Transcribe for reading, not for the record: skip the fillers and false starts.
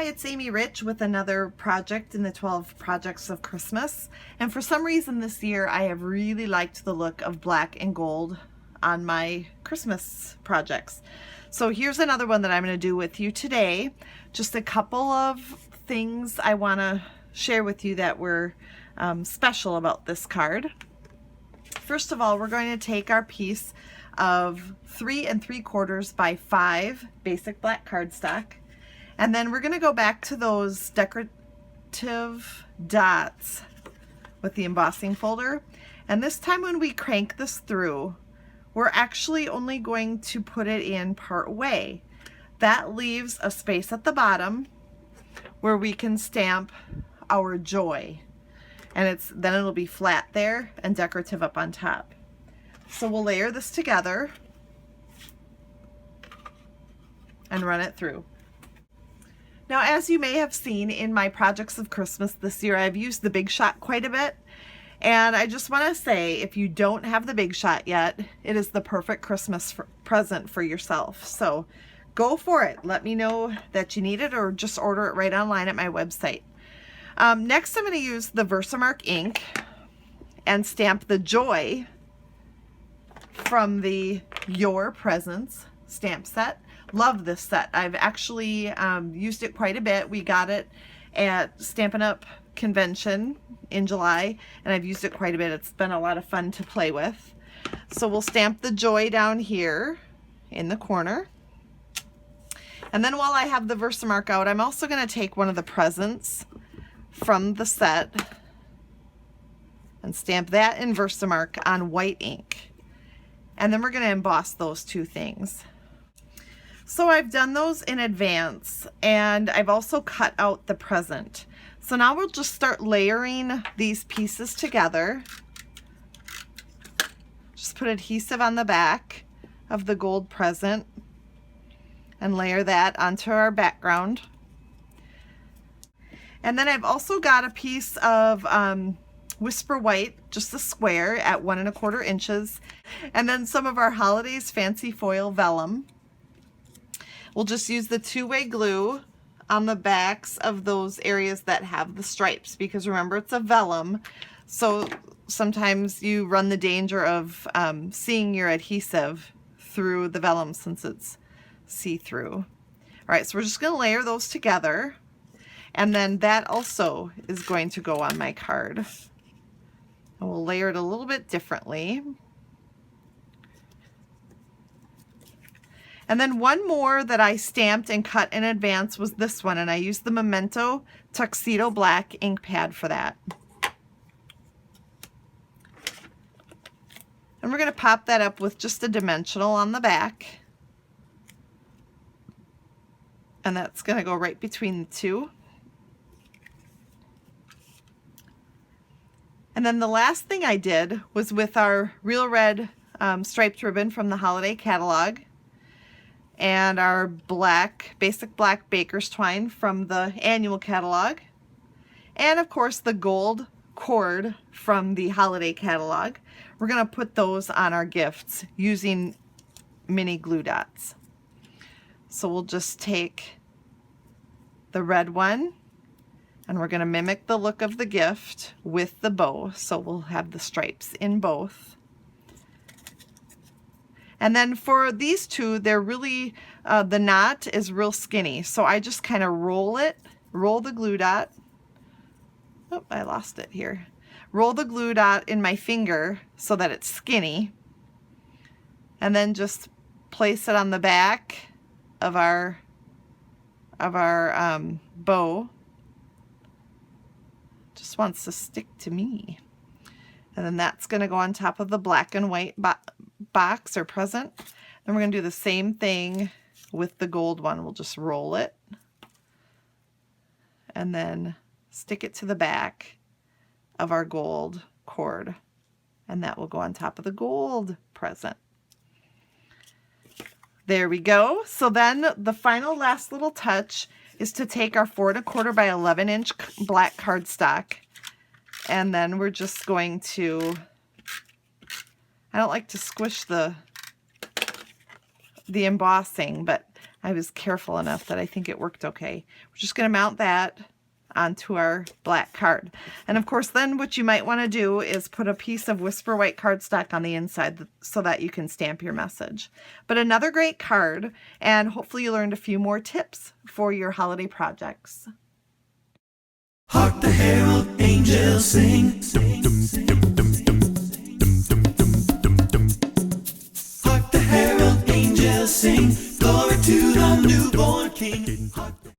it's Amy Rich with another project in the 12 Projects of Christmas. And for some reason this year I have really liked the look of black and gold on my Christmas projects. So here's another one that I'm going to do with you today. Just a couple of things I want to share with you that were special about this card. First of all, we're going to take our piece of 3 3/4 by 5 basic black cardstock. And then we're going to go back to those decorative dots with the embossing folder. And this time when we crank this through, we're actually only going to put it in part way. That leaves a space at the bottom where we can stamp our joy. And then it'll be flat there and decorative up on top. So we'll layer this together and run it through. Now, as you may have seen in my projects of Christmas this year, I've used the Big Shot quite a bit. And I just want to say, if you don't have the Big Shot yet, it is the perfect Christmas present for yourself. So go for it. Let me know that you need it, or just order it right online at my website. Next, I'm going to use the Versamark ink and stamp the joy from the Your Presents stamp set. Love this set. I've actually used it quite a bit. We got it at Stampin' Up! Convention in July, and I've used it quite a bit. It's been a lot of fun to play with. So we'll stamp the joy down here in the corner. And then while I have the Versamark out, I'm also going to take one of the presents from the set and stamp that in Versamark on white ink. And then we're going to emboss those two things. So I've done those in advance, and I've also cut out the present. So now we'll just start layering these pieces together. Just put adhesive on the back of the gold present and layer that onto our background. And then I've also got a piece of Whisper White, just a square at 1 1/4 inches. And then some of our Holidays Fancy Foil Vellum. We'll just use the two-way glue on the backs of those areas that have the stripes, because remember, it's a vellum, so sometimes you run the danger of seeing your adhesive through the vellum since it's see-through. All right, so we're just going to layer those together, and then that also is going to go on my card. And we'll layer it a little bit differently. And then one more that I stamped and cut in advance was this one, and I used the Memento Tuxedo Black ink pad for that. And we're going to pop that up with just a dimensional on the back. And that's going to go right between the two. And then the last thing I did was with our Real Red striped ribbon from the holiday catalog, and our basic black baker's twine from the annual catalog, and of course the gold cord from the holiday catalog. We're going to put those on our gifts using mini glue dots. So we'll just take the red one, and we're going to mimic the look of the gift with the bow, so we'll have the stripes in both. And then for these two, they're really, the knot is real skinny. So I just kind of roll the glue dot. Oh, I lost it here. Roll the glue dot in my finger so that it's skinny. And then just place it on the back of our bow. Just wants to stick to me. And then that's going to go on top of the black and white box or present. Then we're going to do the same thing with the gold one. We'll just roll it and then stick it to the back of our gold cord, and that will go on top of the gold present. There we go. So then the final last little touch is to take our 4 1/4 by 11 inch black cardstock, and then we're just going to, I don't like to squish the embossing, but I was careful enough that I think it worked okay. We're just going to mount that onto our black card. And of course, then what you might want to do is put a piece of Whisper White cardstock on the inside so that you can stamp your message. But another great card, and hopefully you learned a few more tips for your holiday projects. Hark the herald angels sing. Hark the herald angels sing. Glory to the newborn King.